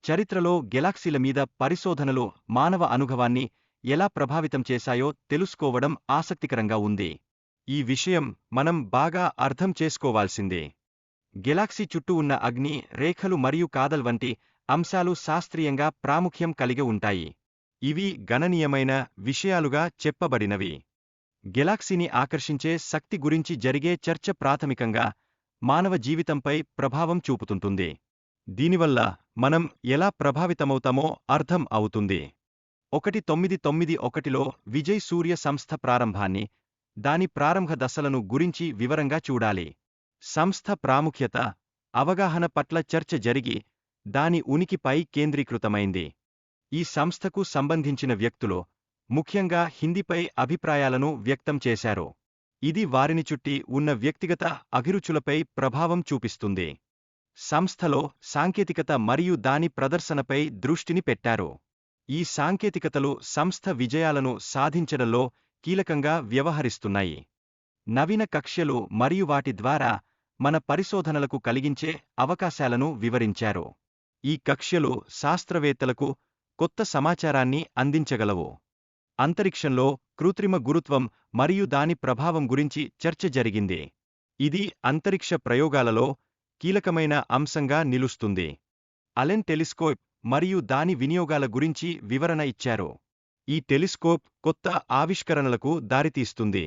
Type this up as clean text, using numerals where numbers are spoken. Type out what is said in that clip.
చరిత్రలో గెలాక్సీల మీద పరిశోధనలు మానవ అనుభవాన్ని ఎలా ప్రభావితం చేశాయో తెలుసుకోవడం ఆసక్తికరంగా ఉంది. ఈ విషయం మనం బాగా అర్థం చేసుకోవాల్సిందే. గెలాక్సీ చుట్టూ ఉన్న అగ్ని రేఖలు మరియు కాదల్ వంటి అంశాలు శాస్త్రీయంగా ప్రాముఖ్యం కలిగి ఉంటాయి. ఇవి గణనీయమైన విషయాలుగా చెప్పబడినవి. గెలాక్సీని ఆకర్షించే శక్తి గురించి జరిగే చర్చ ప్రాథమికంగా మానవ జీవితంపై ప్రభావం చూపుతుంటుంది. దీనివల్ల మనం ఎలా ప్రభావితమవుతామో అర్థం అవుతుంది. 1991లో విజయ్ సూర్య సంస్థ ప్రారంభాన్ని, దాని ప్రారంభ దశలను గురించి వివరంగా చూడాలి. సంస్థ ప్రాముఖ్యత, అవగాహన పట్ల చర్చ జరిగి, దాని ఉనికిపై కేంద్రీకృతమైంది. ఈ సంస్థకు సంబంధించిన వ్యక్తులు ముఖ్యంగా హిందీపై అభిప్రాయాలను వ్యక్తం చేశారు. ఇది వారిని చుట్టి ఉన్న వ్యక్తిగత అభిరుచులపై ప్రభావం చూపిస్తుంది. సంస్థలో సాంకేతికత మరియు దాని ప్రదర్శనపై దృష్టిని పెట్టారు. ఈ సాంకేతికతలు సంస్థ విజయాలను సాధించడంలో కీలకంగా వ్యవహరిస్తున్నాయి. నవీన కక్ష్యలు మరియు వాటి ద్వారా మన పరిశోధనలకు కలిగించే అవకాశాలను వివరించారు. ఈ కక్ష్యలు శాస్త్రవేత్తలకు కొత్త సమాచారాన్ని అందించగలవు. అంతరిక్షంలో కృత్రిమ గురుత్వం మరియు దాని ప్రభావం గురించి చర్చ జరిగింది. ఇది అంతరిక్ష ప్రయోగాలలో కీలకమైన అంశంగా నిలుస్తుంది. అలెన్ టెలిస్కోప్ మరియు దాని వినియోగాల గురించి వివరణ ఇచ్చారు. ఈ టెలిస్కోప్ కొత్త ఆవిష్కరణలకు దారితీస్తుంది.